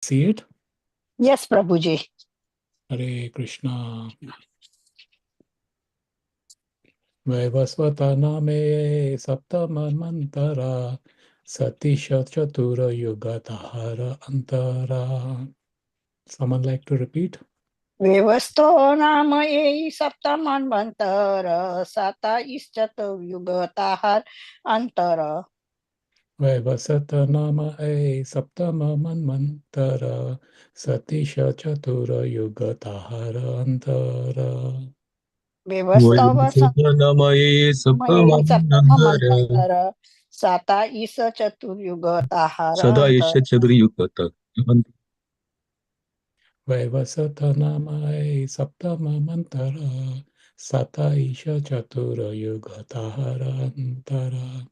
See it? Yes, Prabhuji. Hare Krishna. Vaivasvata name saptamanmantara satisha chatura yugatahara antara. Someone like to repeat? Vevasto nama ye saptamanvantara sata ischatu yugatahar antara. Vaivasata nama saptamanmantara satisha chatura yugatahara antara. Vevastava Namaye samaye Saptamandara saptamamantara sata isa chaturyugatahara Sada Isha antara. Chadriyukata. Vaivasata namai saptamamantara sata isha chatura yugatahara antara.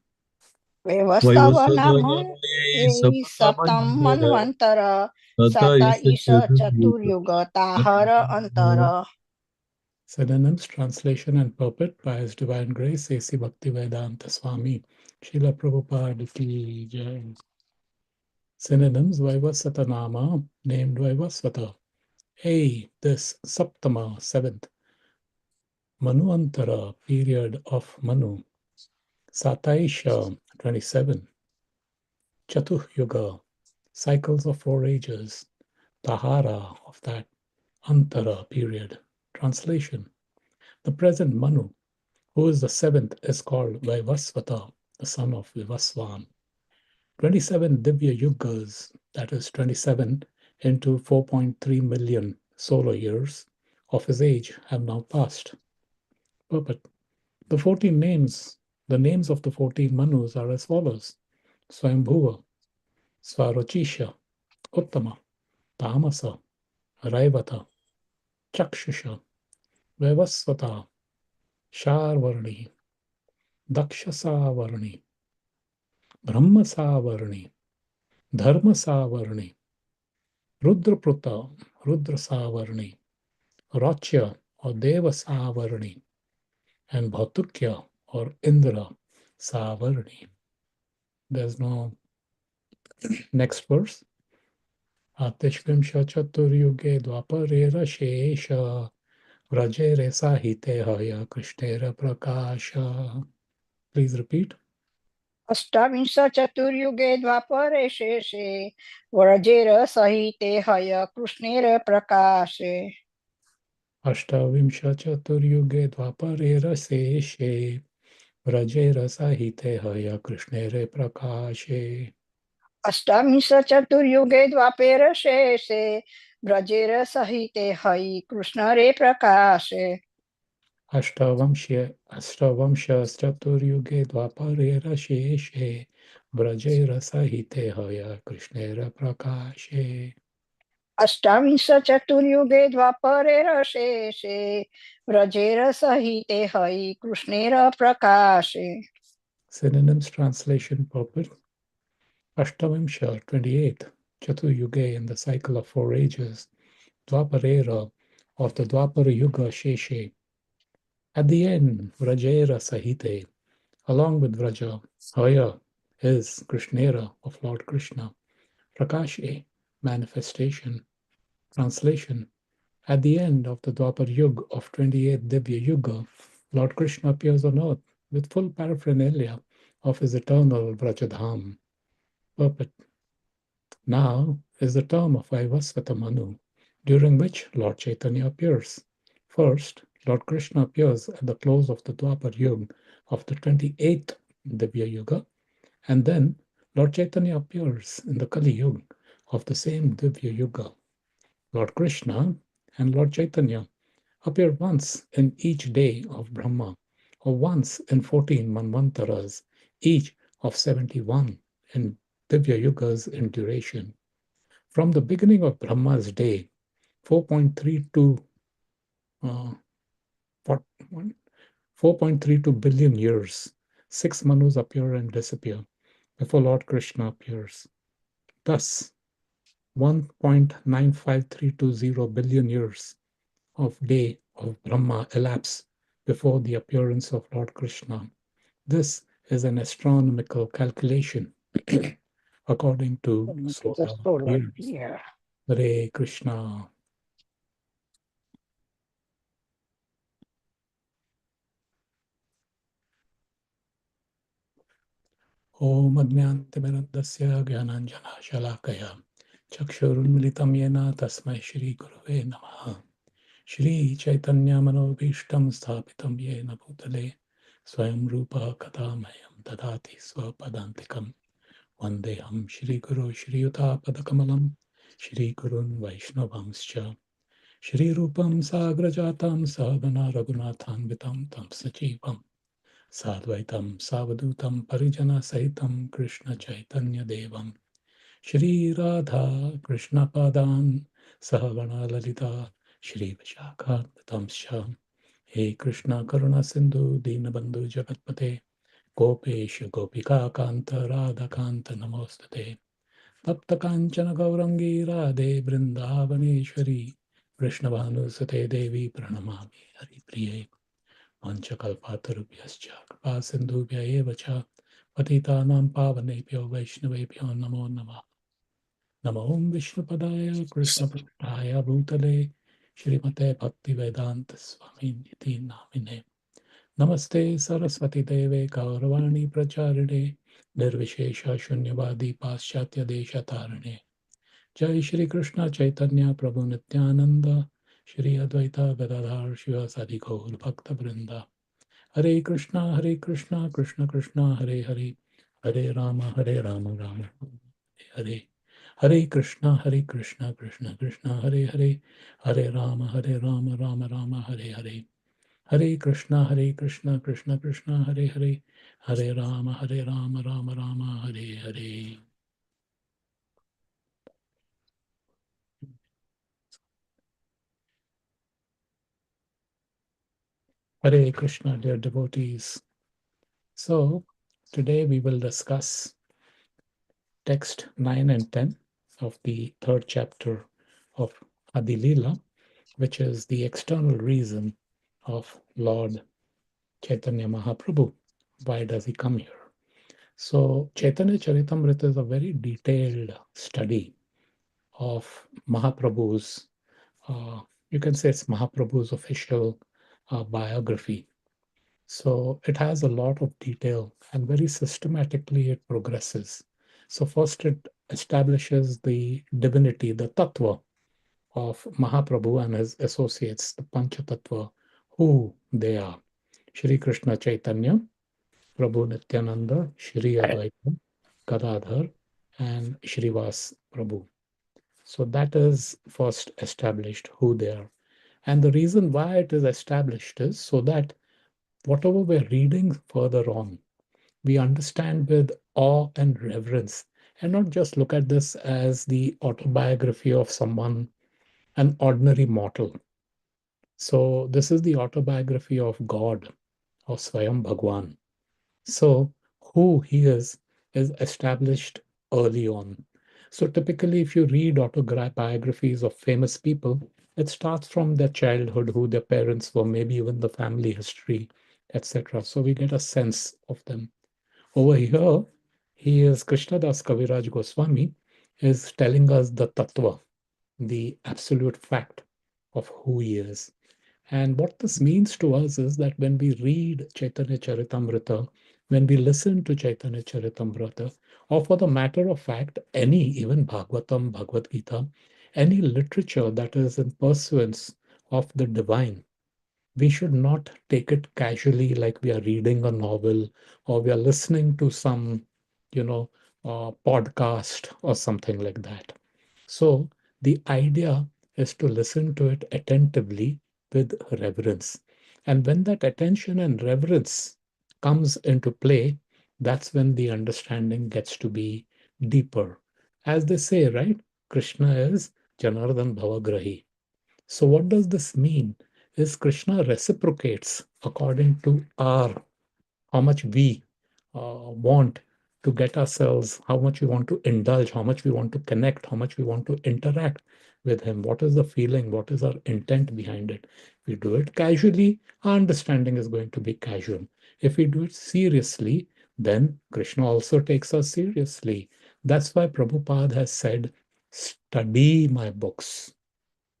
Vevastava Vaivasada nama Namaye ye Saptamandara saptamanvantara Sada sata Isha isa Chadriyukata. chaturyugatahara antara. Synonyms, translation and purport by His Divine Grace A.C. Bhaktivedanta Swami Srila Prabhupada Ki Jai. Synonyms, Vaivasata Nama, named Vaivasvata. This Saptama, seventh. Manuantara, period of Manu. Sataisha, 27. Chatuh Yuga, cycles of 4 ages. Tahara, of that. Antara, period. Translation. The present Manu, who is the 7th, is called Vaivasvata, the son of Vivasvan. 27 Divya Yugas, that is 27 into 4.3 million solar years of his age, have now passed. But the 14 names, the names of the 14 Manus are as follows: Swayambhuva, Swarochisha, Uttama, Tamasa, Raivata, Chakshusha, Vaivasvata, Sharvarni, Dakshasavarni, Brahmasavarni, Dharmasavarni, Rudrapruta, Rudrasavarni, Rachya or Devasavarni, and Bhautukya or Indra Savarni. There's no next verse. Atishvimsha Chaturyuge Dwaparera Shesha Vrajere Sahite Haya Krishnera Prakasha. Please repeat. अष्टाविंश चतुर्युगे द्वापरे शेषे व्रजेर सहिते हय कृष्णेर प्रकाशे. Ashtavimsha Chaturyuge Dwaparera Seshe Vrajera Sahite Haya Krishnere Prakashe. अष्टाविंश चतुर्युगे द्वापरे शेषे व्रजेर सहिते हय कृष्णेर प्रकाशे. Ashtavamsha Chaturyuge Dwaparera Sheshe Vrajera Sahite Haya Krishnera Prakashe. अष्टाविंश चतुर्युगे द्वापरे शेषे व्रजेर सहिते हय कृष्णेर प्रकाशे. Synonyms, translation, purport. Ashtavamsha, 28th, Chaturyuge in the cycle of 4 ages, Dwaparera of the Dwapara Yuga Sheshe. At the end, Vrajera Sahite, along with Vraja, Haya is Krishnera of Lord Krishna, Prakashe, manifestation. Translation. At the end of the Dwapar Yuga of 28th Divya Yuga, Lord Krishna appears on earth with full paraphernalia of his eternal Vrajadham. Purport. Now is the term of Vaivasvata Manu, during which Lord Chaitanya appears. First, Lord Krishna appears at the close of the Dwapar Yuga of the 28th Divya Yuga, and then Lord Chaitanya appears in the Kali Yuga of the same Divya Yuga. Lord Krishna and Lord Chaitanya appear once in each day of Brahma, or once in 14 Manvantaras, each of 71 in Divya Yugas in duration. From the beginning of Brahma's day, 4.32 billion years, 6 Manus appear and disappear before Lord Krishna appears. Thus, 1.95320 billion years of day of Brahma elapse before the appearance of Lord Krishna. This is an astronomical calculation according to solar years. Yeah. Hare Krishna. Om Ajnanatimirandasya Gyananjana-shalakaya Chakshurunmilitam Yena Tasmai Shri Gurave Namaha. Shri Chaitanya Manobhishtam Sthapitam Yena Bhutale Swayam Rupa Kadamayam Dadati Swapadantikam Vandeham Shri Guru Shri Yuta Padakamalam Shri Gurun Vaishnavamscha Shri Rupam Sagrajatam Sadhana Raghunathanvitam Tam Sachivam Sadvaitam Savadutam Parijana Sahitam Krishna Chaitanya Devam Shri Radha Krishna Padan Sahavana Lalita Shri Vishakhatamsha He Krishna Karuna Sindhu Dinabandhu Jagatpate Gopesh Gopika Kanta Radha Kanta Namostate Tapta Kanchana Gaurangi Radhe Vrindavaneshwari Krishna Bhanusate Devi Pranamami Hari Priye Vanchakalpatarubhyascha Kripa Sindhubhya eva cha Patitanam Pavanebhyo Vaishnavebhyo Namo Namah Namo Om Vishnupadaya Krishna Prasthaya Bhutale Shrimate Bhaktivedanta Swami Niti Namine Namaste Saraswati Deve Gauravani Pracharine Nirvishesha Shunyavadi Paschatya Desha Tarine Jai Shri Krishna Chaitanya Prabhu Nityananda Shri Advaita Gadadhar Shivasadi Gaur Bhakta Vrinda Hare Krishna, Krishna Krishna, Hare Hare, Hare Rama, Rama Hare. Hare Krishna, Krishna Krishna, Hare Hare, Hare Rama, Rama Hare Hare. Hare Krishna, Krishna Krishna, Hare Hare, Hare Rama, Rama Hare Hare. Hare Krishna, dear devotees. So, today we will discuss text 9 and 10 of the third chapter of Adi Lila, which is the external reason of Lord Chaitanya Mahaprabhu. Why does he come here? So, Caitanya Caritamrita is a very detailed study of Mahaprabhu's, you can say it's Mahaprabhu's official biography. So it has a lot of detail and very systematically it progresses. So first it establishes the divinity, the tattva of Mahaprabhu and his associates, the Pancha Tattva, who they are. Shri Krishna Chaitanya, Prabhu Nityananda, Shri Advaita, Gadadhar, and Shrivas Prabhu. So that is first established who they are. And the reason why it is established is so that whatever we're reading further on, we understand with awe and reverence and not just look at this as the autobiography of someone, an ordinary mortal. So, this is the autobiography of God, of Swayam Bhagwan. So, who he is established early on. So, typically, if you read autobiographies of famous people, it starts from their childhood, who their parents were, maybe even the family history, etc. So, we get a sense of them. Over here, he is Krishnadas Kaviraj Goswami, is telling us the tattva, the absolute fact of who he is. And what this means to us is that when we read Chaitanya Charitamrita, when we listen to Chaitanya Charitamrita, or for the matter of fact, any, even Bhagavatam, Bhagavad Gita, any literature that is in pursuance of the divine, we should not take it casually like we are reading a novel or we are listening to some, podcast or something like that. So the idea is to listen to it attentively with reverence. And when that attention and reverence comes into play, that's when the understanding gets to be deeper. As they say, right? Krishna is Janardhan Bhavagrahi. So, what does this mean? Is Krishna reciprocates according to our how much we want to get ourselves, how much we want to indulge, how much we want to connect, how much we want to interact with Him. What is the feeling? What is our intent behind it? If we do it casually, our understanding is going to be casual. If we do it seriously, then Krishna also takes us seriously. That's why Prabhupada has said study my books,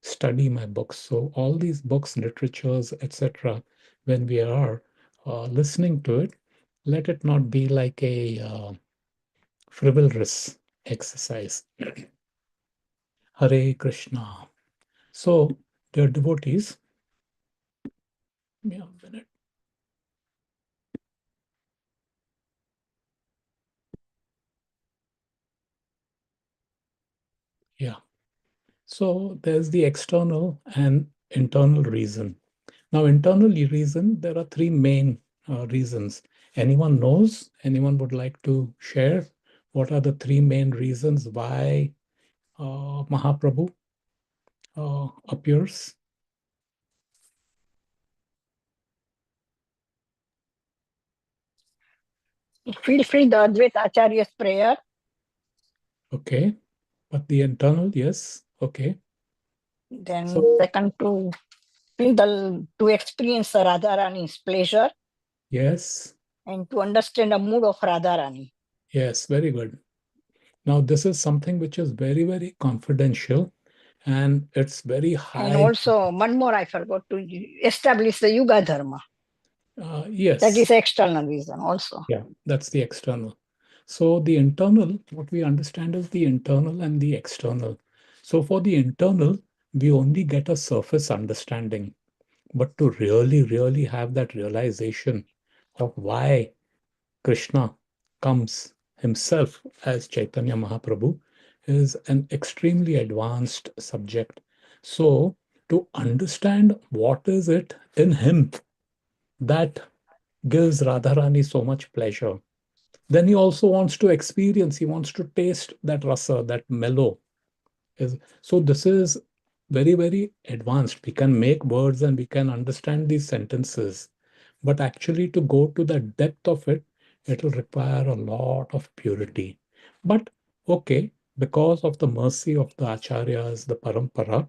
study my books. So all these books, literatures, etc., when we are listening to it, let it not be like a frivolous exercise. Hare Krishna. So, dear devotees, yeah, a minute. Yeah. So there's the external and internal reason. Now, internal reason, there are three main reasons. Anyone knows? Anyone would like to share what are the three main reasons why Mahaprabhu appears? Feel free the Advaita Acharya's prayer. Okay, but the internal, yes, okay. Then So, second, to experience Radharani's pleasure yes, and to understand the mood of Radharani. yes, very good. Now, this is something which is very, very confidential and it's very And high. also one more I forgot to establish the Yuga Dharma. That Yes, is external reason also. yeah, that's the external. So the internal, what we understand is the internal and the external. So for the internal, we only get a surface understanding. But to really, really have that realization of why Krishna comes himself as Chaitanya Mahaprabhu is an extremely advanced subject. So to understand what is it in him that gives Radharani so much pleasure, then he also wants to experience, he wants to taste that rasa, that mellow. So this is very, very advanced. We can make words and we can understand these sentences, but actually to go to the depth of it, it will require a lot of purity. But okay, because of the mercy of the acharyas, the parampara,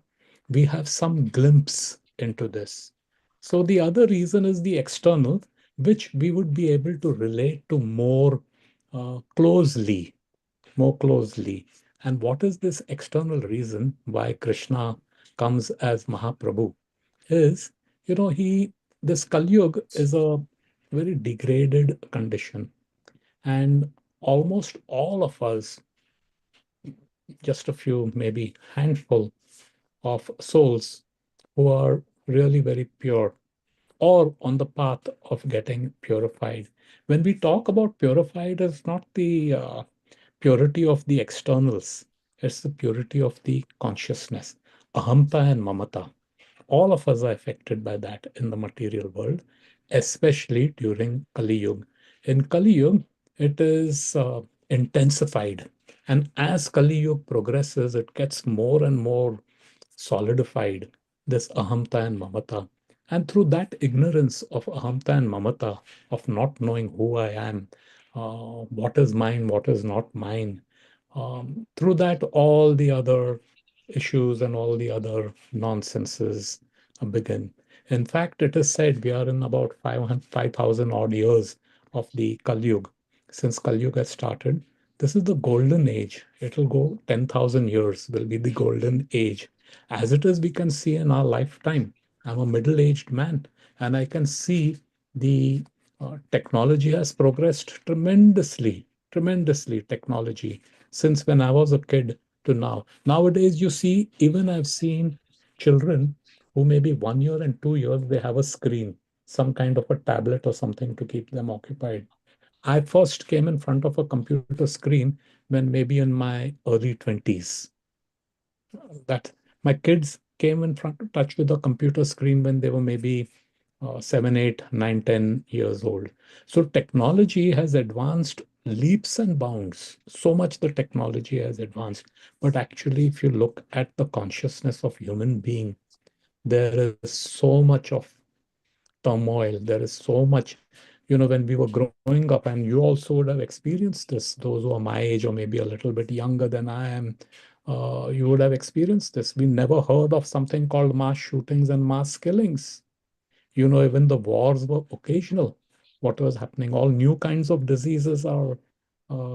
we have some glimpse into this. So the other reason is the external, which we would be able to relate to closely, more closely. And what is this external reason why Krishna comes as Mahaprabhu? Is, this Kali Yuga is a very degraded condition. And almost all of us, just a few, maybe handful of souls who are really very pure or on the path of getting purified. When we talk about purified, it's not the purity of the externals, it's the purity of the consciousness, ahamta and mamata. All of us are affected by that in the material world, especially during Kali Yuga. In Kali Yuga, it is intensified. And as Kali Yuga progresses, it gets more and more solidified, this ahamta and mamata. And through that ignorance of ahamta and mamata, of not knowing who I am, what is mine, what is not mine, through that, all the other issues and all the other nonsenses begin. In fact, it is said we are in about 5,000 odd years of the Kali Yuga. Since Kali Yuga has started, this is the golden age. It will go 10,000 years, will be the golden age. As it is, we can see in our lifetime. I'm a middle-aged man, and I can see the technology has progressed tremendously, tremendously, technology, since when I was a kid to now. Nowadays, you see, even I've seen children who maybe 1 year and 2 years, they have a screen, some kind of a tablet or something to keep them occupied. I first came in front of a computer screen when maybe in my early 20s. That my kids came in front touch with a computer screen when they were maybe 7, 8, 9, 10 years old. So technology has advanced leaps and bounds. So much the technology has advanced. But actually, if you look at the consciousness of human being, there is so much of turmoil. There is so much, when we were growing up, and you also would have experienced this, those who are my age or maybe a little bit younger than I am, you would have experienced this. We never heard of something called mass shootings and mass killings. Even the wars were occasional. What was happening? All new kinds of diseases are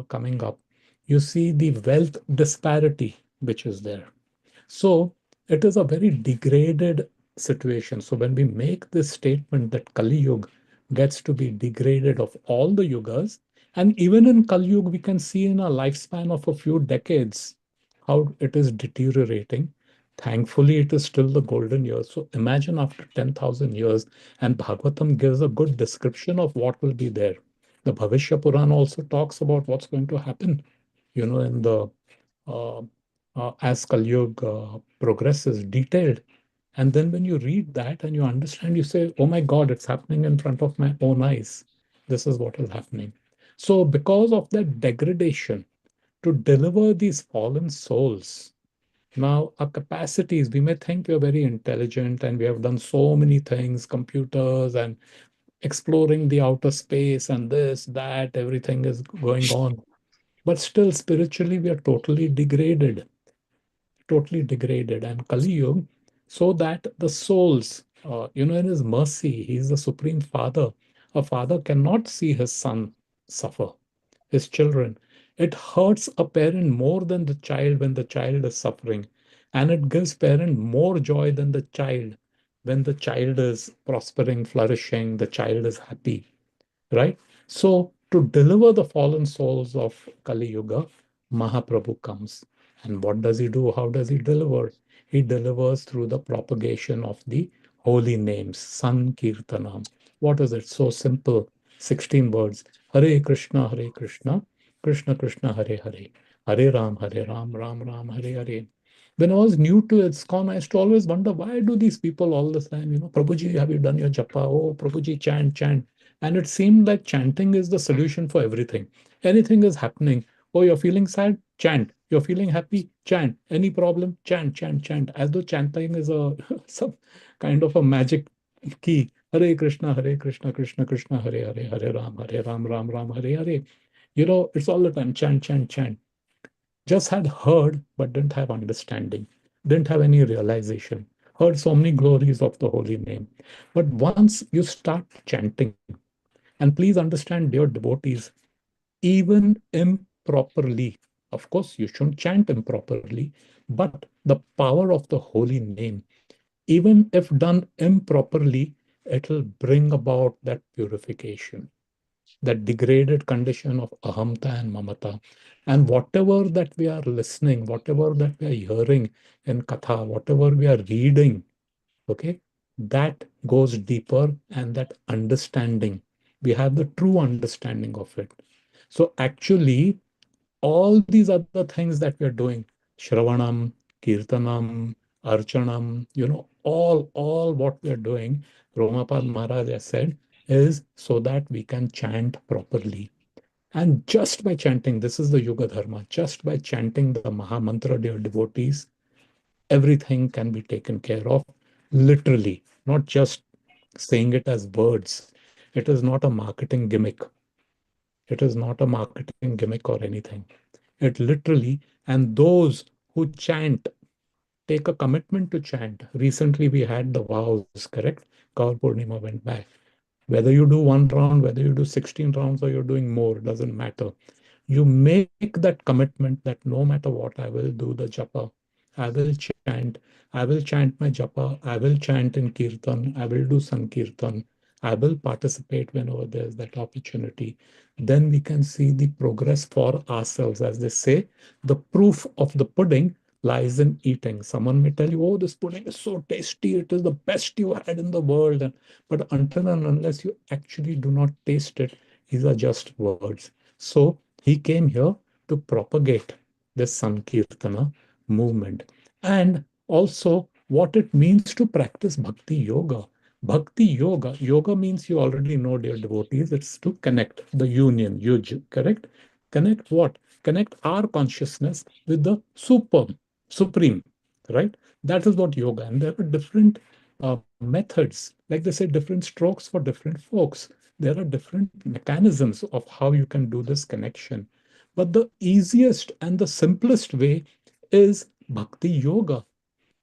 coming up. You see the wealth disparity. which is there. So it is a very degraded situation. So when we make this statement that Kali Yuga gets to be degraded of all the yugas, and even in Kali Yuga, we can see in a lifespan of a few decades how it is deteriorating. Thankfully, it is still the golden years. So imagine after 10,000 years, and Bhagavatam gives a good description of what will be there. The Bhavishya Purana also talks about what's going to happen, in the uh, as Kali Yuga progresses, detailed. And then when you read that and you understand, you say, oh my God, it's happening in front of my own eyes. This is what is happening. So, because of that degradation, to deliver these fallen souls, now our capacities, we may think we are very intelligent and we have done so many things, computers and exploring the outer space and this, that, everything is going on. But still, spiritually, we are totally degraded. And Kali Yuga, so that the souls, in his mercy, he is the Supreme Father. A father cannot see his son suffer, his children. It hurts a parent more than the child when the child is suffering. And it gives parent more joy than the child when the child is prospering, flourishing, the child is happy, right? So, to deliver the fallen souls of Kali Yuga, Mahaprabhu comes. And what does he do? How does he deliver? He delivers through the propagation of the holy names, Sankirtanam. What is it? So simple, 16 words. Hare Krishna, Krishna Krishna, Hare Hare, Hare Ram, Ram Ram, Hare Hare. When I was new to ISKCON, I used to always wonder, why do these people all the time, Prabhuji, have you done your japa? Oh, Prabhuji, chant, chant. And it seemed like chanting is the solution for everything. Anything is happening. Oh, you're feeling sad? Chant. You're feeling happy? Chant. Any problem? Chant, chant, chant. As though chanting is a some kind of a magic key. Hare Krishna, Krishna Krishna, Hare Hare, Hare Ram, Ram Ram, Hare Hare. It's all the time chant, chant, chant. Just had heard, but didn't have understanding, didn't have any realization. Heard so many glories of the holy name. But once you start chanting, and please understand, dear devotees, even improperly, of course, you shouldn't chant improperly, but the power of the holy name, even if done improperly, it will bring about that purification, that degraded condition of ahamta and mamata. And whatever that we are listening, whatever that we are hearing in katha, whatever we are reading, okay, that goes deeper, and that understanding, we have the true understanding of it. So actually, all these other things that we are doing, Shravanam, Kirtanam, Archanam, all what we are doing, Romapad Maharaj has said, is so that we can chant properly. And just by chanting, this is the Yuga Dharma, just by chanting the Maha Mantra, dear devotees, everything can be taken care of literally, not just saying it as words. It is not a marketing gimmick. It is not a marketing gimmick or anything. It literally, and those who chant, take a commitment to chant. Recently, we had the vows, correct? Gaur Purnima went by. Whether you do one round, whether you do 16 rounds, or you're doing more, doesn't matter. You make that commitment that no matter what, I will do the japa. I will chant. I will chant my japa. I will chant in kirtan. I will do sankirtan. I will participate whenever there's that opportunity. Then we can see the progress for ourselves. As they say, the proof of the pudding lies in eating. Someone may tell you, oh, this pudding is so tasty. It is the best you had in the world. But until and unless you actually do not taste it, these are just words. So he came here to propagate this Sankirtana movement, and also what it means to practice Bhakti Yoga. Bhakti Yoga, yoga means, you already know, dear devotees, it's to connect the union, yuj, correct? Connect what? Connect our consciousness with the supreme, right? That is what yoga, and there are different methods, like they say, different strokes for different folks. There are different mechanisms of how you can do this connection. But the easiest and the simplest way is bhakti yoga,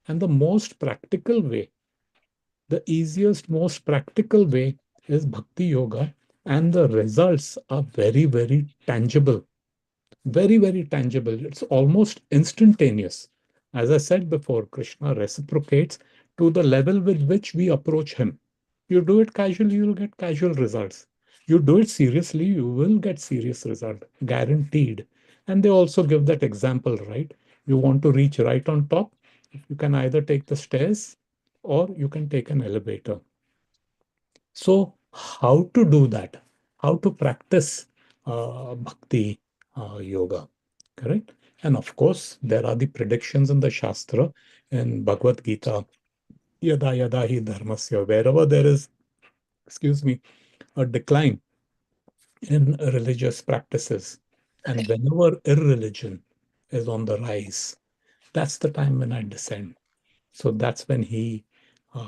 and the most practical way, the easiest, most practical way is bhakti yoga, and the results are very tangible, very tangible. It's almost instantaneous. As I said before, Krishna reciprocates to the level with which we approach him. You do it casually, you'll get casual results. You do it seriously, you will get serious result, guaranteed. And they also give that example, right? You want to reach right on top, you can either take the stairs or you can take an elevator. So, how to do that? How to practice bhakti yoga? Correct? And of course, there are the predictions in the Shastra in Bhagavad Gita, yada yada hi dharmasya, wherever there is, excuse me, a decline in religious practices, and whenever irreligion is on the rise, that's the time when I descend. So that's when he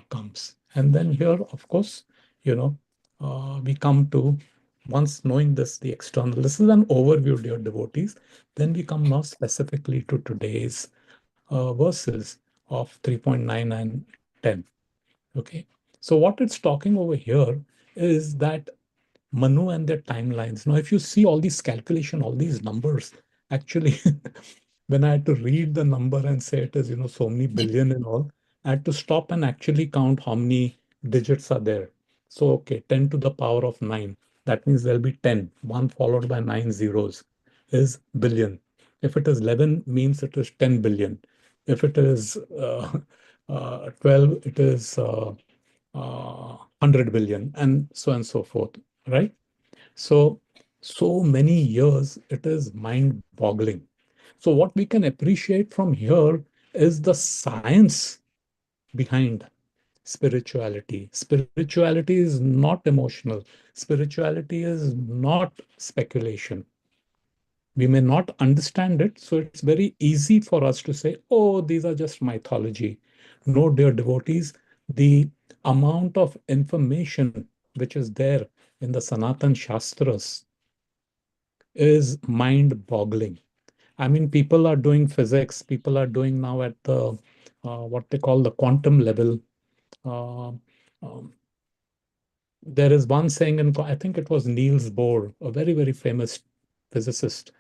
comes. And then here, of course, we come to, once knowing this, the external, this is an overview, dear devotees. Then we come now specifically to today's verses of 3.9 and 10. Okay. So what it's talking over here is that Manu and their timelines. Now, if you see all these calculation, all these numbers, actually, when I had to read the number and say it is, so many billion and all, I had to stop and actually count how many digits are there. So, okay, 10 to the power of 9. That means there'll be 10, one followed by 9 zeros is billion. If it is 11, means it is 10 billion. If it is 12, it is 100 billion, and so forth, right? So, so many years, it is mind-boggling. So what we can appreciate from here is the science behind spirituality. Spirituality is not emotional. Spirituality is not speculation. We may not understand it, so it's very easy for us to say, oh, these are just mythology. No, dear devotees, the amount of information which is there in the Sanatan Shastras is mind-boggling. I mean, people are doing physics, people are doing now at the what they call the quantum level. Uh, um, there is one saying, and I think it was Niels Bohr, a very, very famous physicist.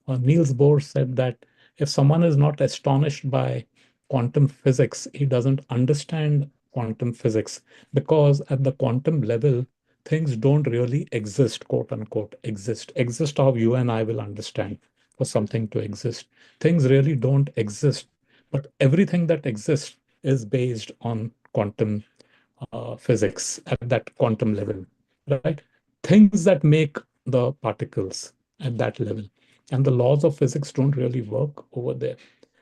Niels Bohr said that if someone is not astonished by quantum physics, he doesn't understand quantum physics, because at the quantum level, things don't really exist, quote unquote, exist. Exist how you and I will understand for something to exist. Things really don't exist, but everything that exists is based on quantum physics at that quantum level, right? Things that make the particles at that level. And the laws of physics don't really work over there.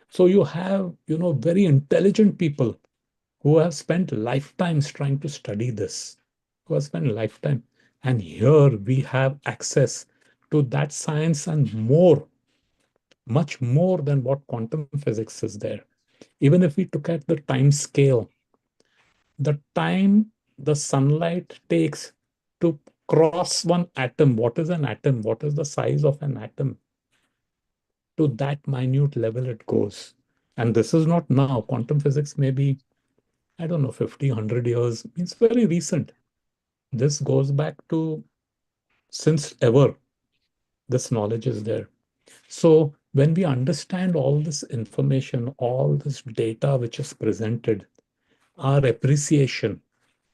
So you have, very intelligent people who have spent lifetimes trying to study this, who have spent lifetime. And here we have access to that science and more, much more than what quantum physics is there. Even if we look at the time scale, the time the sunlight takes to cross one atom, what is an atom? What is the size of an atom? To that minute level it goes. And this is not now. Quantum physics may be, I don't know, 50, 100 years. It's very recent. This goes back to since ever this knowledge is there. So when we understand all this information, all this data which is presented, our appreciation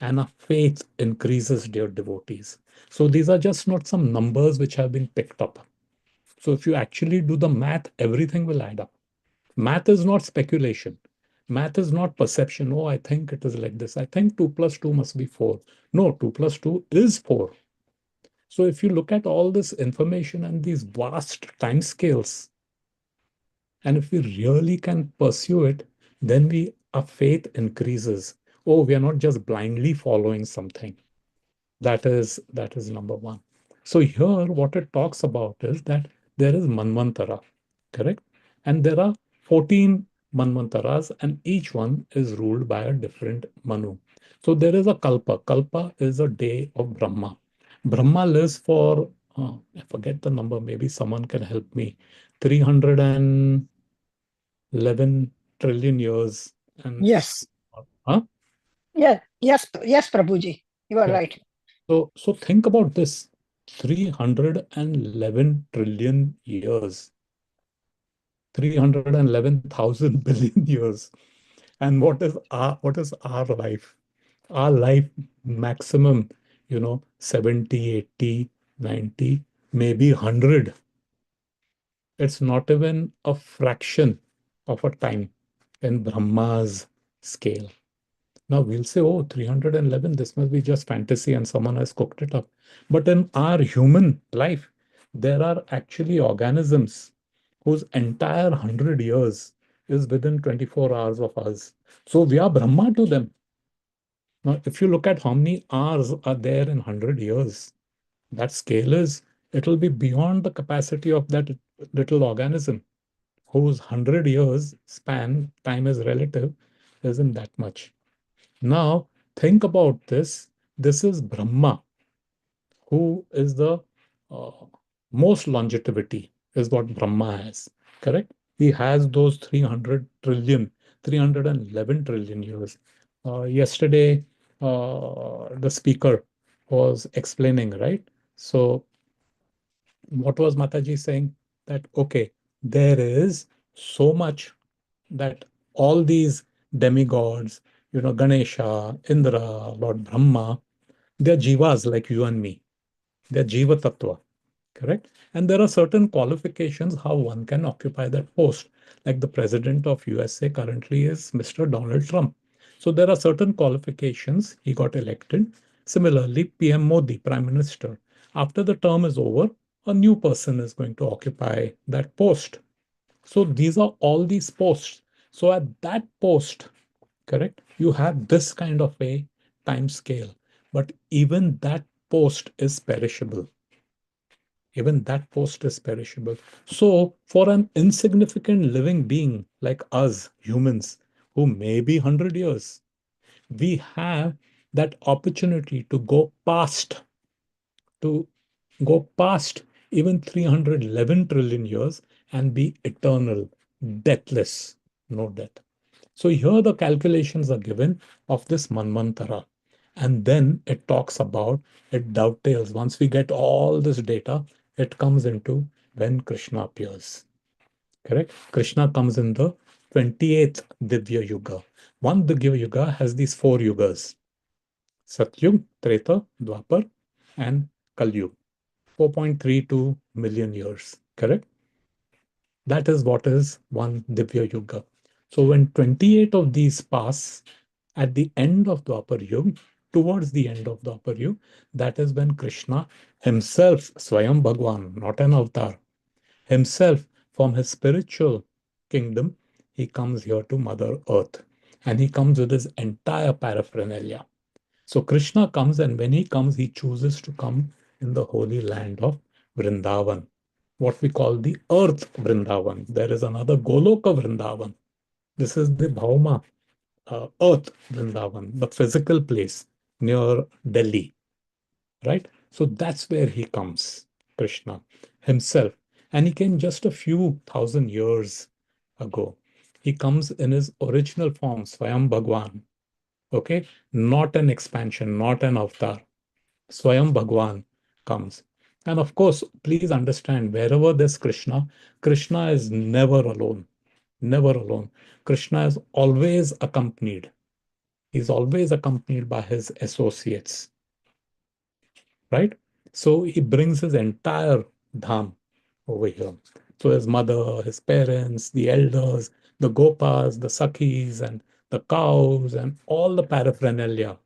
and our faith increases, dear devotees. So these are just not some numbers which have been picked up. So if you actually do the math, everything will add up. Math is not speculation. Math is not perception. Oh, I think it is like this. I think 2 plus 2 must be 4. No, 2 plus 2 is 4. So if you look at all this information and these vast time scales, and if we really can pursue it, then our faith increases. Oh, we are not just blindly following something. That is number one. So here, what it talks about is that there is Manvantara, correct? And there are 14 Manvantaras, and each one is ruled by a different Manu. So there is a Kalpa. Kalpa is a day of Brahma. Brahma lives for, I forget the number, maybe someone can help me, 311 trillion years. And Yes. huh? Yes, Prabhuji. You are Yeah. right. So think about this, 311 trillion years. 311,000 billion years. And what is our life? Our life maximum, 70, 80, 90, maybe 100. It's not even a fraction of a time in Brahma's scale. Now we'll say, oh, 311, this must be just fantasy and someone has cooked it up. But in our human life, there are actually organisms whose entire 100 years is within 24 hours of us. So we are Brahma to them. Now, if you look at how many hours are there in 100 years, that scale is, it'll be beyond the capacity of that little organism whose 100 years span, time is relative, isn't that much. Now, think about this. This is Brahma, who is the uh, most longevity, is what Brahma has, correct? He has those 300 trillion, 311 trillion years. Yesterday, the speaker was explaining, right? So, what was Mataji saying? That, okay, there is so much that all these demigods, Ganesha, Indra, Lord Brahma, they're jivas like you and me. They're jiva tattva, correct? And there are certain qualifications how one can occupy that post. Like the president of USA currently is Mr. Donald Trump. So there are certain qualifications. He got elected. Similarly, PM Modi, Prime Minister. After the term is over, a new person is going to occupy that post. So these are all these posts. So at that post, correct, you have this kind of a time scale. But even that post is perishable. Even that post is perishable. So for an insignificant living being like us, humans, who may be 100 years, we have that opportunity to go past even 311 trillion years and be eternal, deathless, no death. So here the calculations are given of this Manvantara. And then it talks about, it dovetails. Once we get all this data, it comes into when Krishna appears. Correct? Krishna comes in the 28th Divya Yuga. One Divya Yuga has these four yugas: Satyug, Treta, Dwapar, and Kalyug. 4.32 million years. Correct? That is what is one Divya Yuga. So when 28 of these pass at the end of Dwapar Yuga, towards the end of Dwapar Yuga, that is when Krishna himself, Swayam Bhagwan, not an avatar, himself from his spiritual kingdom, he comes here to Mother Earth. And he comes with his entire paraphernalia. So Krishna comes, and when he comes, he chooses to come in the holy land of Vrindavan, what we call the earth Vrindavan. There is another Goloka Vrindavan. This is the Bhauma, earth Vrindavan, the physical place near Delhi, right? So that's where he comes, Krishna himself. And he came just a few thousand years ago. He comes in his original form, Swayam Bhagwan, okay? Not an expansion, not an avatar. Swayam Bhagwan comes. And of course, please understand, wherever there's Krishna, Krishna is never alone. Never alone. Krishna is always accompanied. He's always accompanied by his associates, right? So he brings his entire dham over here. So his mother, his parents, the elders, the gopas, the sakhis, and the cows, and all the paraphernalia,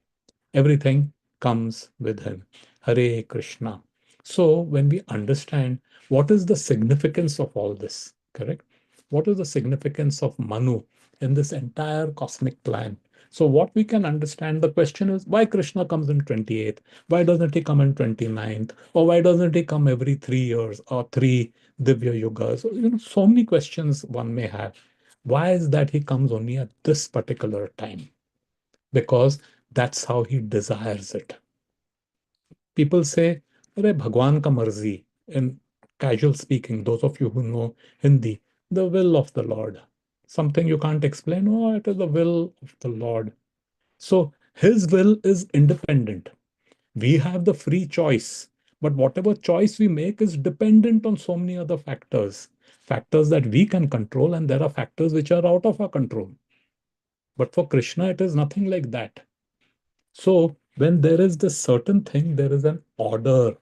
everything comes with him. Hare Krishna. So when we understand what is the significance of all this, correct? What is the significance of Manu in this entire cosmic plan? So what we can understand, the question is why Krishna comes in 28th? Why doesn't he come in 29th? Or why doesn't he come every 3 years or three Divya Yugas? So many questions one may have. Why is that he comes only at this particular time? Because that's how he desires it. People say, Arey Bhagwan ka marzi, in casual speaking, those of you who know Hindi, the will of the Lord. Something you can't explain, oh, it is the will of the Lord. So his will is independent. We have the free choice, but whatever choice we make is dependent on so many other factors. factors that we can control, and there are factors which are out of our control. But for Krishna, it is nothing like that. So when there is this certain thing, there is an order.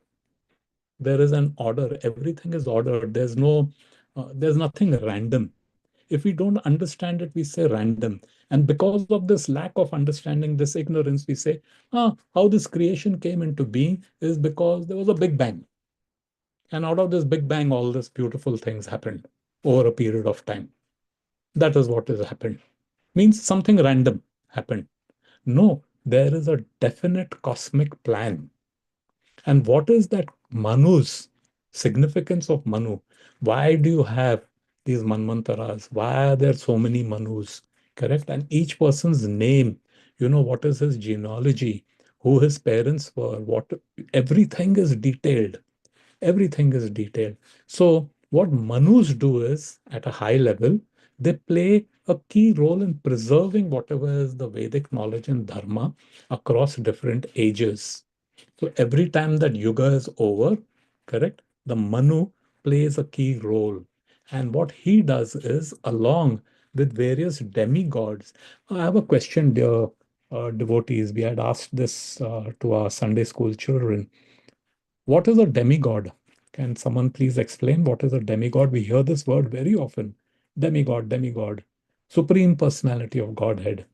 There is an order. Everything is ordered. There's nothing random. If we don't understand it, we say random. And because of this lack of understanding, this ignorance, we say, how this creation came into being is because there was a big bang. And out of this big bang, all these beautiful things happened over a period of time. That is what has happened. Means something random happened. No, there is a definite cosmic plan. And what is that Manu's significance of Manu? Why do you have these Manvantaras? Why are there so many Manus? Correct? And each person's name, what is his genealogy, who his parents were, what everything is detailed. Everything is detailed. So, what Manus do is, at a high level, they play a key role in preserving whatever is the Vedic knowledge and Dharma across different ages. So every time that yuga is over, correct, the Manu plays a key role. And what he does is, along with various demigods, I have a question, dear devotees. We had asked this to our Sunday school children. What is a demigod? Can someone please explain what is a demigod? We hear this word very often. Demigod, demigod, supreme personality of Godhead.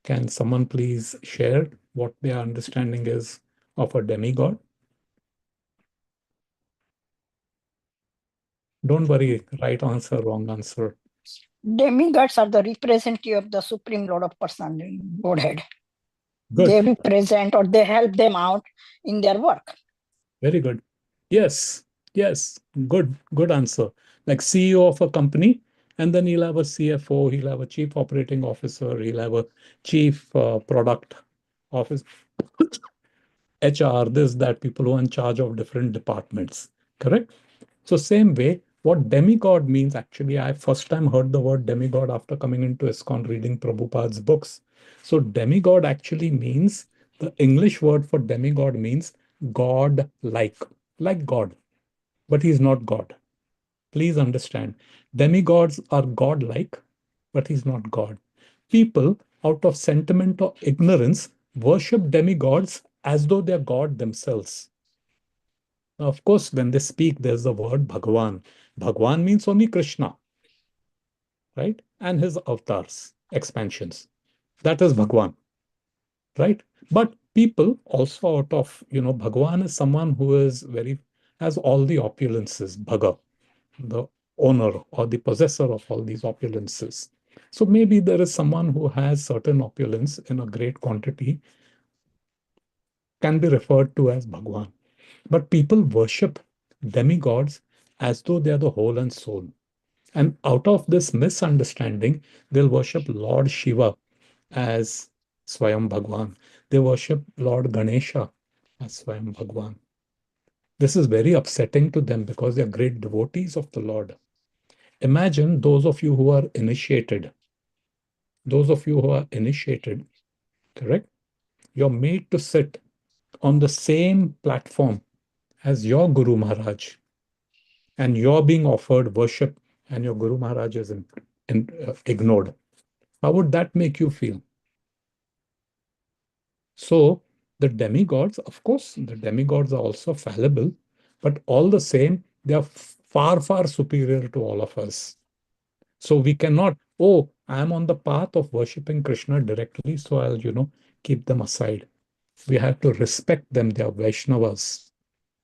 Can someone please share what their understanding is of a demigod? Don't worry, right answer, wrong answer. Demigods are the representative of the Supreme Lord of Personality, Godhead. They Good, represent or they help them out in their work. very good. Yes, yes, good answer. Like CEO of a company, and then he'll have a CFO, he'll have a chief operating officer, he'll have a chief product office, HR, this, that, people who are in charge of different departments. Correct? So same way, what demigod means actually, I first time heard the word demigod after coming into ISKCON reading Prabhupada's books. So demigod actually means, the English word for demigod means God like God, but he's not God. Please understand, demigods are God-like, but he's not God. People, out of sentiment or ignorance, worship demigods as though they're God themselves. Now, of course, when they speak, there's the word Bhagwan. Bhagwan means only Krishna, right? And his avatars, expansions. That is Bhagwan, right? But people also out of, Bhagwan is someone who is has all the opulences, Bhaga, the owner or the possessor of all these opulences. So maybe there is someone who has certain opulence in a great quantity, can be referred to as Bhagwan. But people worship demigods as though they are the whole and soul. And out of this misunderstanding, they'll worship Lord Shiva as Swayam Bhagwan. They worship Lord Ganesha as Swayam Bhagwan. This is very upsetting to them because they are great devotees of the Lord. Imagine those of you who are initiated. Those of you who are initiated, correct? You're made to sit on the same platform as your Guru Maharaj, and you're being offered worship, and your Guru Maharaj is ignored. How would that make you feel? So, the demigods, of course, the demigods are also fallible, but all the same, they are far, far superior to all of us. So, we cannot, oh, I'm on the path of worshipping Krishna directly, so I'll, keep them aside. We have to respect them. They are Vaishnavas.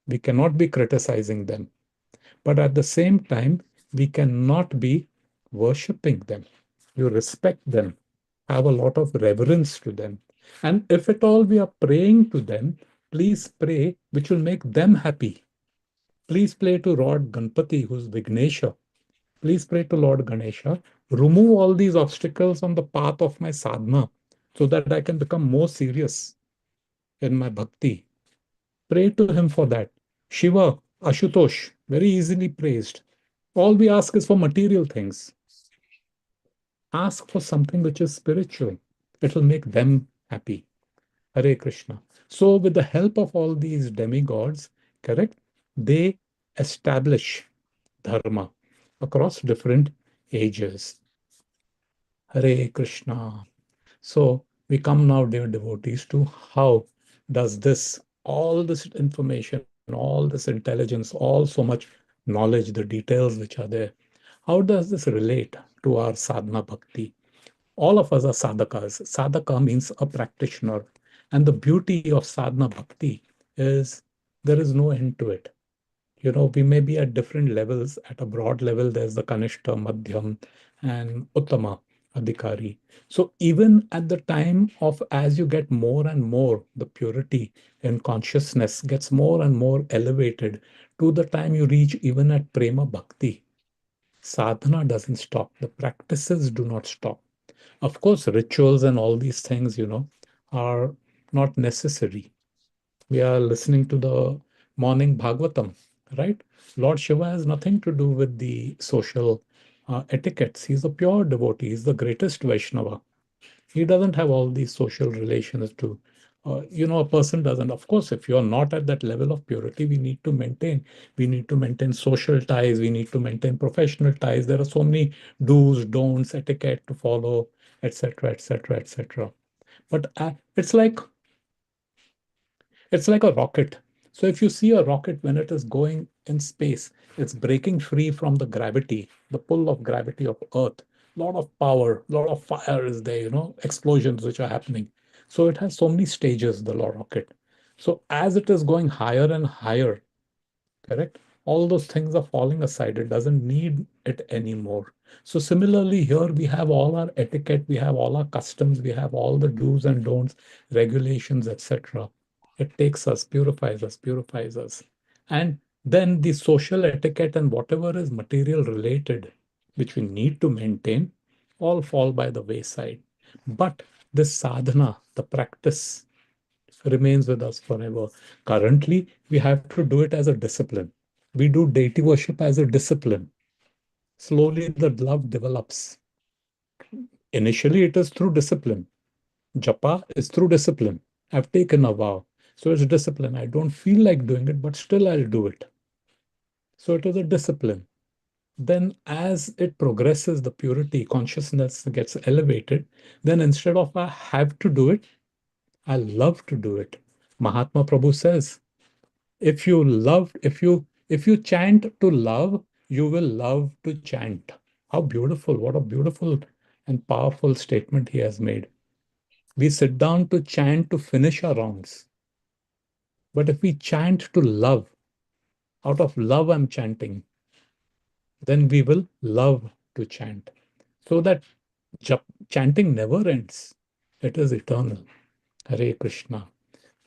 We cannot be criticizing them. But at the same time, we cannot be worshipping them. You respect them, have a lot of reverence to them. And if at all we are praying to them, please pray which will make them happy. Please pray to Lord Ganpati, who's Vignesha. Please pray to Lord Ganesha. Remove all these obstacles on the path of my sadhana so that I can become more serious in my bhakti. Pray to him for that. Shiva, Ashutosh, very easily praised. All we ask is for material things. Ask for something which is spiritual. It will make them happy. Hare Krishna. So, with the help of all these demigods, correct, they establish dharma. across different ages. Hare Krishna. So we come now, dear devotees, to how does this, all this information, all this intelligence, all so much knowledge, the details which are there, how does this relate to our sadhana bhakti? All of us are sadhakas. Sadhaka means a practitioner. And the beauty of sadhana bhakti is there is no end to it. We may be at different levels. At a broad level, there's the Kanishta, Madhyam, and Uttama Adhikari. So even at the time of as you get more and more, the purity in consciousness gets more and more elevated to the time you reach even at Prema Bhakti. Sadhana doesn't stop. The practices do not stop. Of course, rituals and all these things, are not necessary. We are listening to the morning Bhagavatam, right? Lord Shiva has nothing to do with the social etiquettes. He's a pure devotee. He's the greatest Vaishnava. He doesn't have all these social relations to, a person doesn't. Of course, if you're not at that level of purity, we need to maintain. We need to maintain social ties. We need to maintain professional ties. There are so many do's, don'ts, etiquette to follow, etc., etc., etc. But it's like a rocket. So if you see a rocket when it is going in space, it's breaking free from the gravity, the pull of gravity of Earth. A lot of power, a lot of fire is there, explosions which are happening. So it has so many stages, the rocket. So as it is going higher and higher, correct? All those things are falling aside. It doesn't need it anymore. So similarly, here we have all our etiquette, we have all our customs, we have all the do's and don'ts, regulations, etc. It takes us, purifies us, purifies us. And then the social etiquette and whatever is material related, which we need to maintain, all fall by the wayside. But this sadhana, the practice, remains with us forever. Currently, we have to do it as a discipline. We do deity worship as a discipline. Slowly, the love develops. Initially, it is through discipline. Japa is through discipline. I've taken a vow. So it's discipline. I don't feel like doing it, but still I'll do it. So it is a discipline. Then, as it progresses, the purity, consciousness gets elevated. Then, instead of I have to do it, I love to do it. Mahatma Prabhu says, if you chant to love, you will love to chant. How beautiful, what a beautiful and powerful statement he has made. We sit down to chant to finish our rounds, but if we chant to love, out of love I'm chanting, then we will love to chant. So that chanting never ends, it is eternal. Hare Krishna.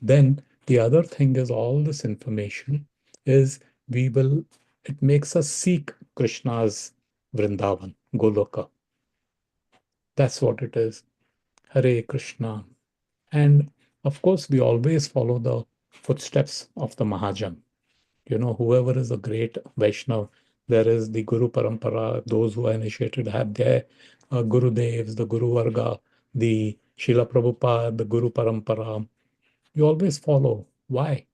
Then the other thing is all this information is we will, it makes us seek Krishna's Vrindavan, Goloka. That's what it is. Hare Krishna. And of course, we always follow the footsteps of the Mahajan. Whoever is a great Vaishnav, there is the Guru Parampara, those who are initiated have their Guru Devs, the Guru Varga, the Srila Prabhupada, the Guru Parampara. You always follow. Why?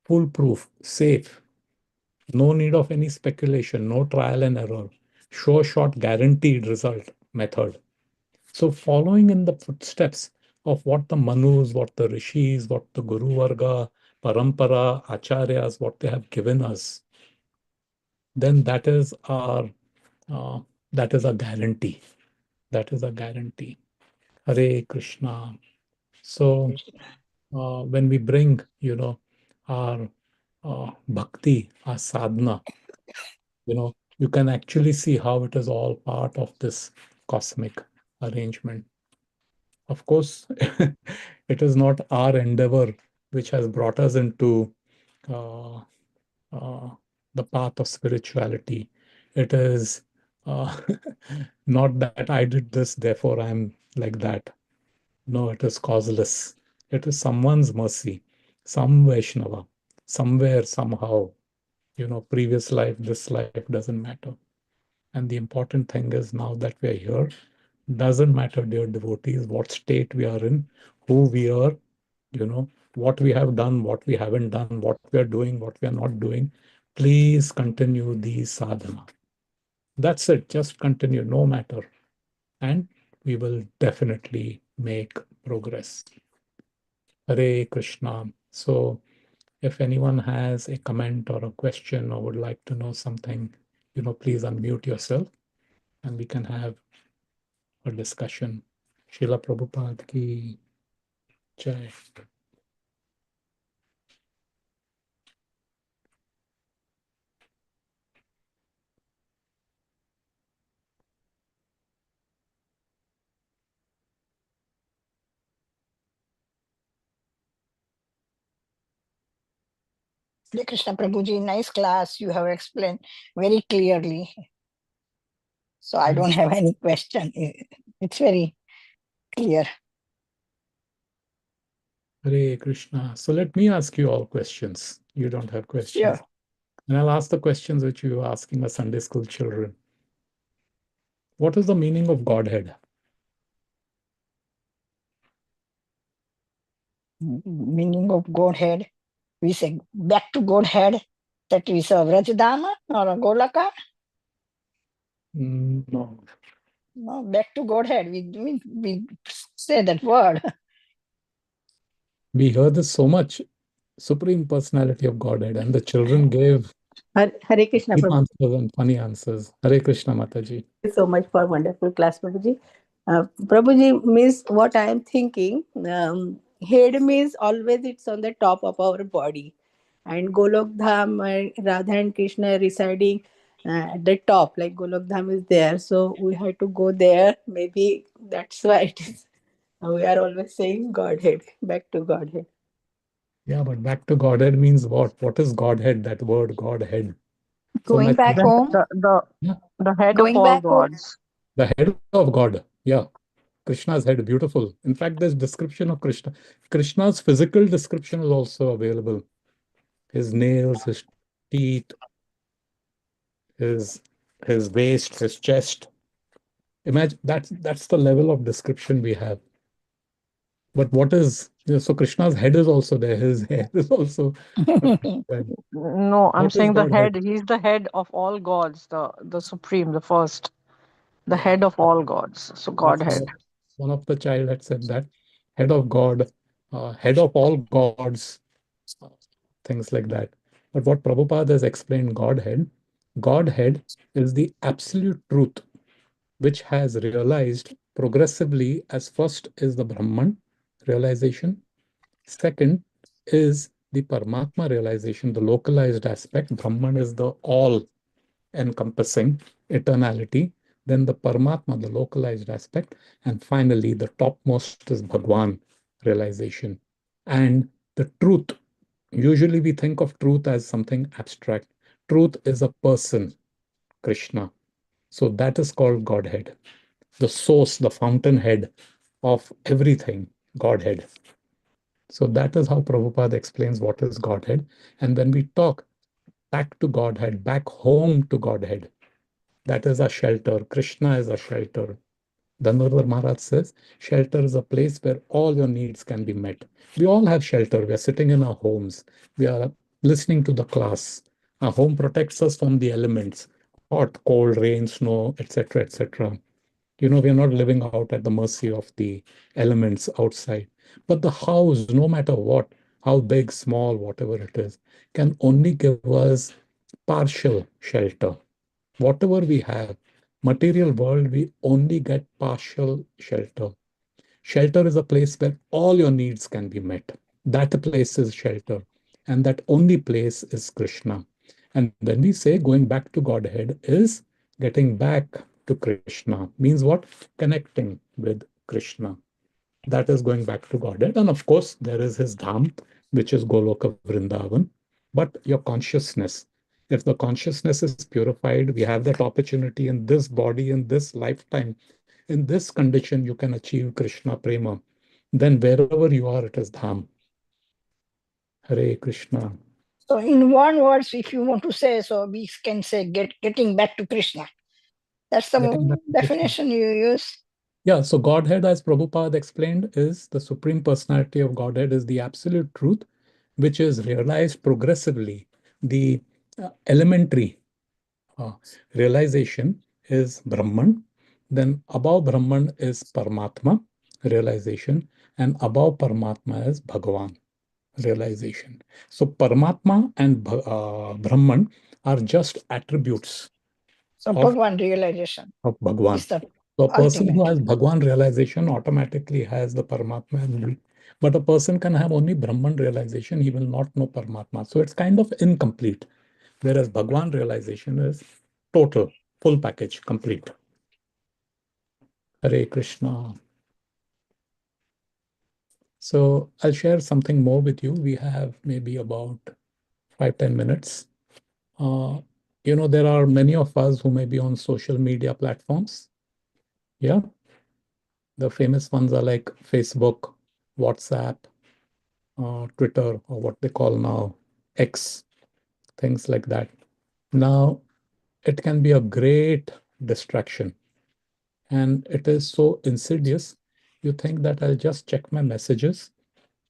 Foolproof, safe, no need of any speculation, no trial and error, sure shot guaranteed result method. So following in the footsteps of what the Manus, what the Rishis, what the Guru Varga, Parampara, Acharyas, what they have given us, then uh, that is a guarantee. That is a guarantee. Hare Krishna. So when we bring, our bhakti, our sadhana, you can actually see how it is all part of this cosmic arrangement. Of course, it is not our endeavor which has brought us into uh, uh, the path of spirituality. It is not that I did this, therefore I'm like that. No, it is causeless. It is someone's mercy, some Vaishnava, somewhere, somehow, previous life, this life doesn't matter. And the important thing is now that we are here, doesn't matter, dear devotees, what state we are in, who we are, what we have done, what we haven't done, what we are doing, what we are not doing. Please continue the sadhana. That's it. Just continue, no matter. And we will definitely make progress. Hare Krishna. So, if anyone has a comment or a question or would like to know something, please unmute yourself and we can have a discussion. Srila Prabhupada ki jai. Hare Krishna Prabhuji, nice class. You have explained very clearly. So I don't have any question. It's very clear. Hare Krishna. So let me ask you all questions. You don't have questions. Sure. And I'll ask the questions which you were asking the Sunday school children. What is the meaning of Godhead? Meaning of Godhead. We say back to Godhead. That is a Vrajdama or a Golaka. No. No, back to Godhead. We say that word. We heard this so much. Supreme Personality of Godhead. And the children gave Hare Krishna, deep Prabhu. answers and funny answers. Hare Krishna, Mataji. Thank you so much for wonderful class, Prabhuji. Prabhuji means what I am thinking. Head means always it's on the top of our body, and Golok Dham, Radha and Krishna residing at the top, like Golok Dham is there. So we have to go there. Maybe that's why it is. We are always saying Godhead, back to Godhead. Yeah, but back to Godhead means what? What is Godhead? That word, Godhead. So Going back the, home. yeah, The head Going of all back home. gods. the head of God. Yeah. Krishna's head, beautiful. In fact, there's description of Krishna. Krishna's physical description is also available. His nails, his teeth, his his waist, his chest. Imagine that's the level of description we have. But what is so Krishna's head is also there. His hair is also. No, I'm What is saying the Godhead? head. He's the head of all gods, the supreme, the first, the Yeah, head of all gods. So that's Godhead. one of the child had said that head of God, head of all gods, uh, things like that. But what Prabhupada has explained, Godhead is the absolute truth which has realized progressively as first is the Brahman realization, second is the Paramatma realization, the localized aspect. Brahman is the all encompassing eternality, then the Paramatma, the localized aspect, and finally the topmost is Bhagwan realization. And the truth, usually we think of truth as something abstract. Truth is a person, Krishna. So that is called Godhead, the source, the fountainhead of everything, Godhead. So that is how Prabhupada explains what is Godhead. And when we talk back to Godhead, back home to Godhead, that is a shelter. Krishna is a shelter. Dhanurvar Maharaj says, shelter is a place where all your needs can be met. We all have shelter. We are sitting in our homes. We are listening to the class. Our home protects us from the elements, hot, cold, rain, snow, etc., etc. We are not living out at the mercy of the elements outside. But the house, no matter what, how big, small, whatever it is, can only give us partial shelter. Whatever we have, material world, we only get partial shelter. Shelter is a place where all your needs can be met. That place is shelter. And that only place is Krishna. And when we say going back to Godhead is getting back to Krishna. Means what? Connecting with Krishna. That is going back to Godhead. And of course, there is his Dham, which is Goloka Vrindavan. But your consciousness, if the consciousness is purified, we have that opportunity in this body, in this lifetime, in this condition, you can achieve Krishna Prema. Then wherever you are, it is Dham. Hare Krishna. So in one words, if you want to say, so we can say getting back to Krishna. That's the Getting back to Krishna. definition you use. Yeah, so Godhead, as Prabhupada explained, is the Supreme Personality of Godhead, is the absolute truth, which is realized progressively. The elementary realization is Brahman. Then above Brahman is Paramatma, realization. And above Paramatma is Bhagavan, realization. So Paramatma and Brahman are just attributes So of, Bhagwan realization of Bhagavan. is the So a person who ultimate. has Bhagwan realization automatically has the Paramatma and but a person can have only Brahman realization, he will not know Paramatma. So it's kind of incomplete. Whereas Bhagwan realization is total, full package, complete. Hare Krishna. So I'll share something more with you. We have maybe about 5-10 minutes. Uh, there are many of us who may be on social media platforms. Yeah, the famous ones are like Facebook, WhatsApp, Twitter, or what they call now X, things like that. Now, it can be a great distraction, and it is so insidious. You think that I'll just check my messages.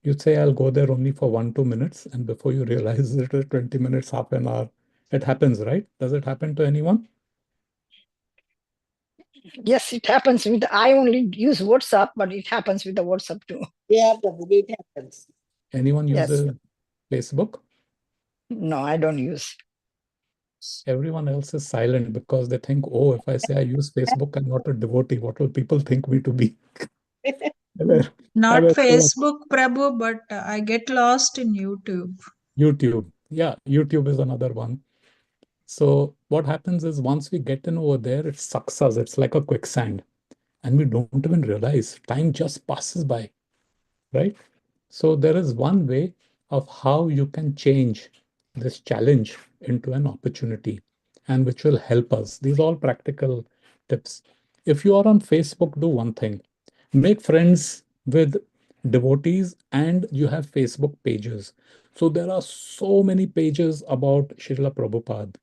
You say I'll go there only for 1-2 minutes, and before you realize it is 20 minutes, half an hour. It happens, right? Does it happen to anyone? Yes, it happens with, I only use WhatsApp, but it happens with the WhatsApp too. Yeah, Prabhuji, it happens. Anyone Yes. uses Facebook? No, I don't use. Everyone else is silent because they think, oh, if I say I use Facebook, I'm not a devotee. What will people think me to be? I will- I Not will tell them, Facebook, Prabhu, but I get lost in YouTube. YouTube. Yeah, YouTube is another one. So what happens is once we get in over there, it sucks us. It's like a quicksand. And we don't even realize time just passes by, right? So there is one way of how you can change this challenge into an opportunity and which will help us. These are all practical tips. If you are on Facebook, do one thing. Make friends with devotees and you have Facebook pages. So there are so many pages about Srila Prabhupada,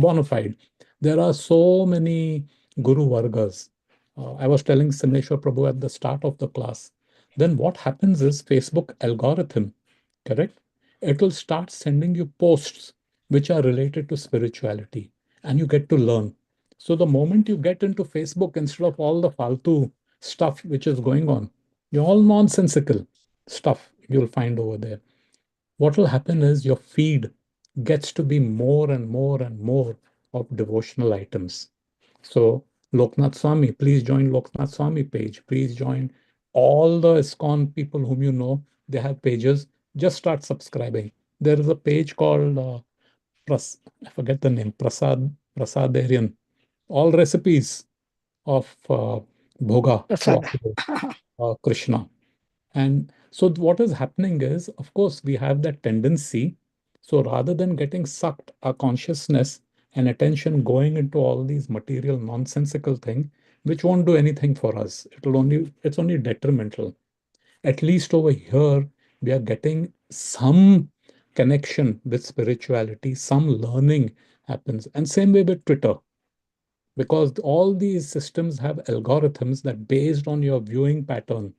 bona fide. There are so many Guru Vargas. I was telling Simeshwar Prabhu at the start of the class. Then what happens is Facebook algorithm, correct? It will start sending you posts which are related to spirituality and you get to learn. So the moment you get into Facebook, instead of all the faltu stuff which is going on, all nonsensical stuff you'll find over there. What will happen is your feed gets to be more and more and more of devotional items. So Loknath Swami, please join Loknath Swami page. Please join all the ISKCON people whom you know. They have pages. Just start subscribing. There is a page called I forget the name, Prasadarian. All recipes of bhoga to Prasad. Krishna. And so what is happening is, of course, we have that tendency. So rather than getting sucked, our consciousness and attention going into all these material nonsensical things, which won't do anything for us. It's only detrimental. At least over here, we are getting some connection with spirituality, some learning happens. And same way with Twitter, because all these systems have algorithms that based on your viewing pattern,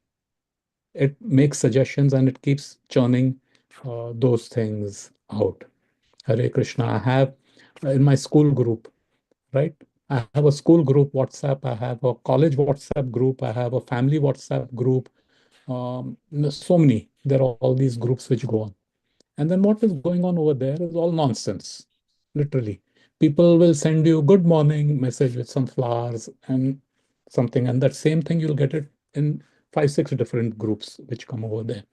it makes suggestions and it keeps churning those things out. Hare Krishna. I have in my school group, right? I have a school group WhatsApp. I have a college WhatsApp group. I have a family WhatsApp group. There's so many. There are all these groups which go on. And then what is going on over there is all nonsense, literally. People will send you good morning message with some flowers and something, and that same thing you'll get it in 5, 6 different groups which come over there.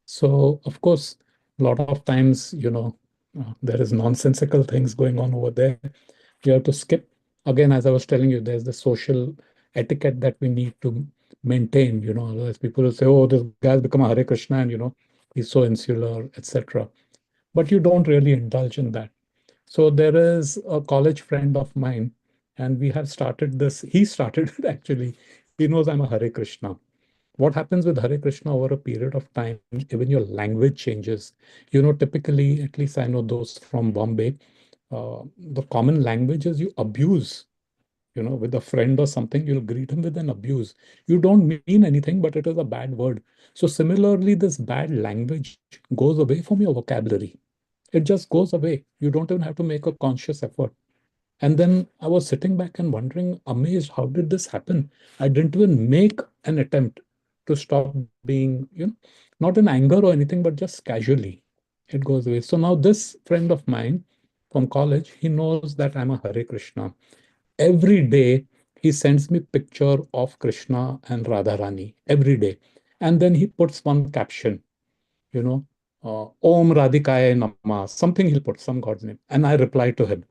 So, of course, a lot of times, there is nonsensical things going on over there. You have to skip. Again, as I was telling you, there's the social etiquette that we need to maintain. Otherwise people will say, "Oh, this guy's become a Hare Krishna, and he's so insular, etc." But you don't really indulge in that. So there is a college friend of mine, and we have started this. He started it actually. He knows I'm a Hare Krishna. What happens with Hare Krishna over a period of time, even your language changes. Typically, at least I know those from Bombay, the common language is you abuse. With a friend or something, you'll greet him with an abuse. You don't mean anything, but it is a bad word. So similarly, this bad language goes away from your vocabulary. It just goes away. You don't even have to make a conscious effort. And then I was sitting back and wondering, amazed, how did this happen? I didn't even make an attempt to stop being, not in anger or anything, but just casually. It goes away. So now this friend of mine from college, he knows that I'm a Hare Krishna. Every day he sends me picture of Krishna and Radharani every day. And then he puts one caption, you know, Om Radhikaya Nama, something he'll put, some God's name. And I reply to him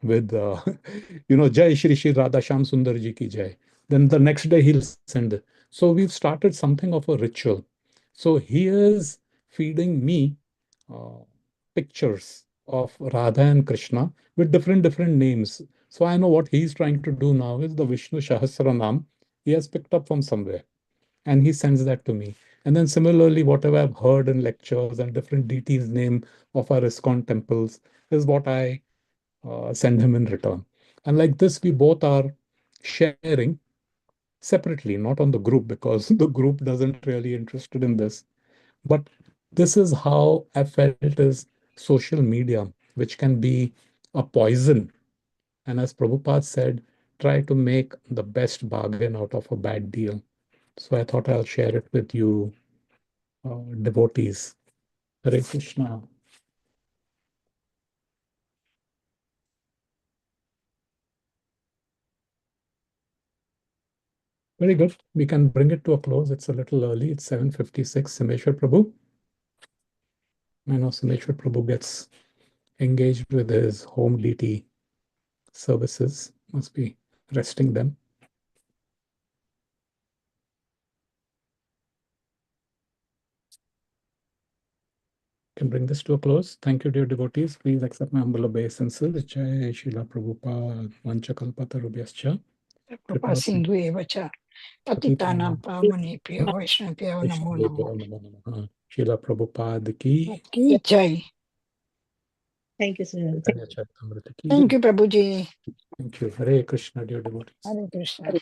with, Jai Shri Shri Radha Sham Sundar Ji ki Jai. Then the next day he'll send it. So we've started something of a ritual. So he is feeding me uh, pictures of Radha and Krishna with different names. So I know what he's trying to do now is the Vishnu Sahasranam he has picked up from somewhere, and he sends that to me. And then similarly, whatever I've heard in lectures and different deities' name of our ISKCON temples is what I send him in return. And like this, we both are sharing separately, not on the group, because the group doesn't really interested in this. But this is how I felt is social media, which can be a poison. And as Prabhupada said, try to make the best bargain out of a bad deal. So I thought I'll share it with you, devotees. Hare Krishna. Very good. We can bring it to a close. It's a little early. It's 7:56. Simeshwar Prabhu. I know Simeshwar Prabhu gets engaged with his home deity services. Must be resting them. Can bring this to a close. Thank you, dear devotees. Please accept my humble obeisances. Jai Srila Prabhupada Vanchakalpatarubhyascha. Kripa Kripa Sindhu Eva Cha Patitanam Patitanam Pavanebhyo Vaishnavabhyo Namo Vaishnavebhyo Namo. Namo Namaha. Srila Prabhupada ki Ki Jai. Thank you, sir. Caitanya Caritamrita ki Thank jai. you, Prabhuji. Thank you. Hare Krishna, dear devotees. Hare Krishna.